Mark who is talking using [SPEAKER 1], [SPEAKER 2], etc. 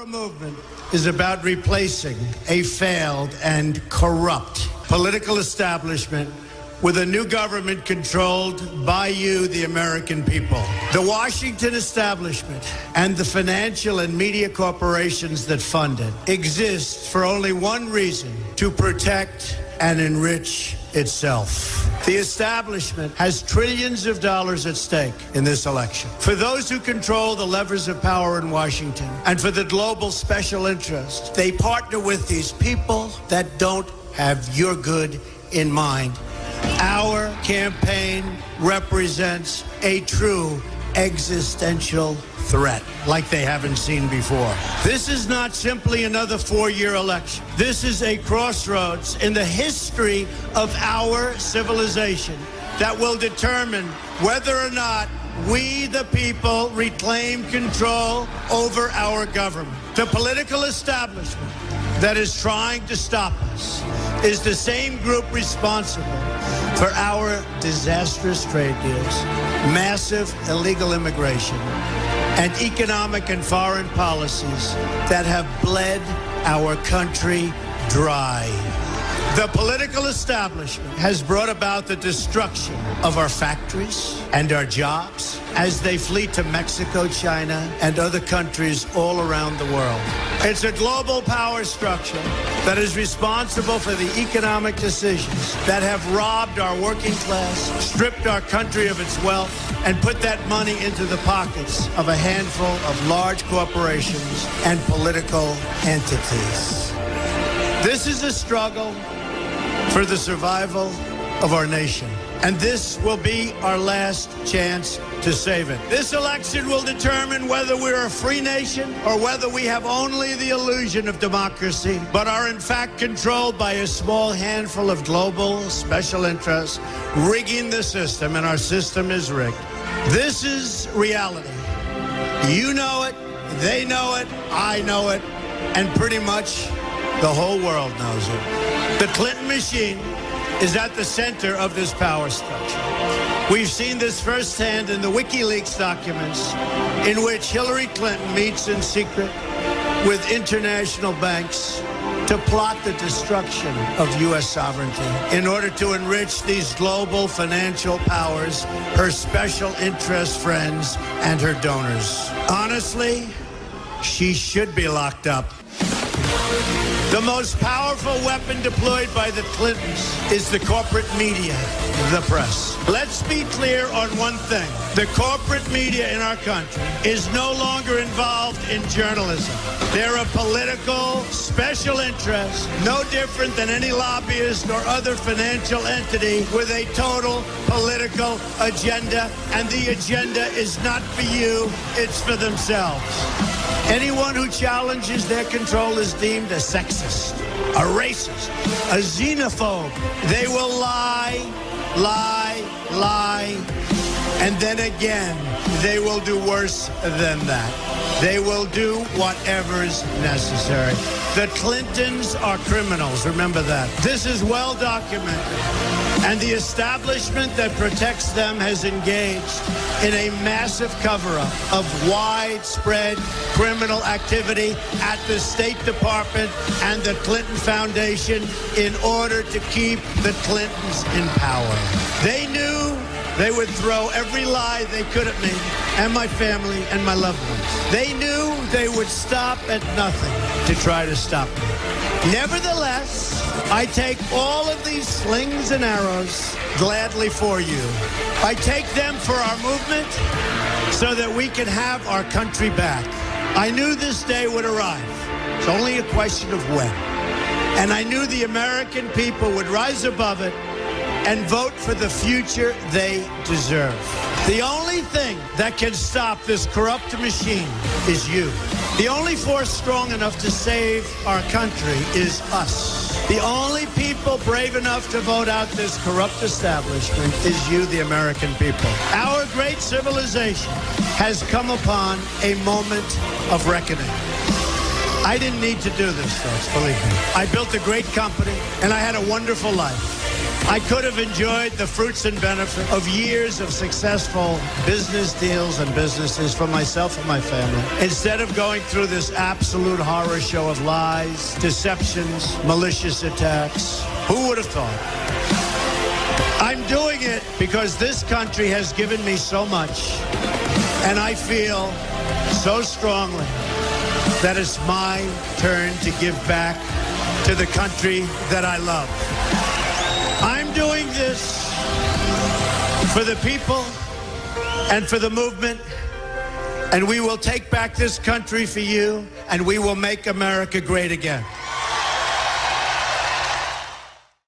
[SPEAKER 1] Our movement is about replacing a failed and corrupt political establishment with a new government controlled by you, the American people. The Washington establishment and the financial and media corporations that fund it exist for only one reason: to protect and enrich itself. The establishment has trillions of dollars at stake in this election. For those who control the levers of power in Washington and for the global special interest, they partner with these people that don't have your good in mind. Our campaign represents a true existential threat like they haven't seen before. This is not simply another four-year election. This is a crossroads in the history of our civilization that will determine whether or not we, the people, reclaim control over our government. The political establishment that is trying to stop us is the same group responsible for our disastrous trade deals, massive illegal immigration, and economic and foreign policies that have bled our country dry. The political establishment has brought about the destruction of our factories and our jobs as they flee to Mexico, China, and other countries all around the world. It's a global power structure that is responsible for the economic decisions that have robbed our working class, stripped our country of its wealth, and put that money into the pockets of a handful of large corporations and political entities. This is a struggle for the survival of our nation. And this will be our last chance to save it. This election will determine whether we're a free nation or whether we have only the illusion of democracy, but are in fact controlled by a small handful of global special interests rigging the system, and our system is rigged. This is reality. You know it, they know it, I know it, and pretty much the whole world knows it. The Clinton machine is at the center of this power structure. We've seen this firsthand in the WikiLeaks documents, in which Hillary Clinton meets in secret with international banks to plot the destruction of U.S. sovereignty in order to enrich these global financial powers, her special interest friends, and her donors. Honestly, she should be locked up. The most powerful weapon deployed by the Clintons is the corporate media, the press. Let's be clear on one thing. The corporate media in our country is no longer involved in journalism. They're a political special interest, no different than any lobbyist or other financial entity with a total political agenda, and the agenda is not for you, it's for themselves. Anyone who challenges their control is deemed a sexist, a racist, a xenophobe. They will lie, and then again, they will do worse than that. They will do whatever is necessary. The Clintons are criminals, remember that. This is well documented. And the establishment that protects them has engaged in a massive cover-up of widespread criminal activity at the State Department and the Clinton Foundation in order to keep the Clintons in power. They knew they would throw every lie they could at me and my family and my loved ones. They knew they would stop at nothing to try to stop me. Nevertheless, I take all of these slings and arrows gladly for you. I take them for our movement so that we can have our country back. I knew this day would arrive. It's only a question of when. And I knew the American people would rise above it and vote for the future they deserve. The only thing that can stop this corrupt machine is you. The only force strong enough to save our country is us. The only people brave enough to vote out this corrupt establishment is you, the American people. Our great civilization has come upon a moment of reckoning. I didn't need to do this, folks, believe me. I built a great company, and I had a wonderful life. I could have enjoyed the fruits and benefits of years of successful business deals and businesses for myself and my family, instead of going through this absolute horror show of lies, deceptions, malicious attacks. Who would have thought? I'm doing it because this country has given me so much, and I feel so strongly that it's my turn to give back to the country that I love. I'm doing this for the people and for the movement, and we will take back this country for you, and we will make America great again.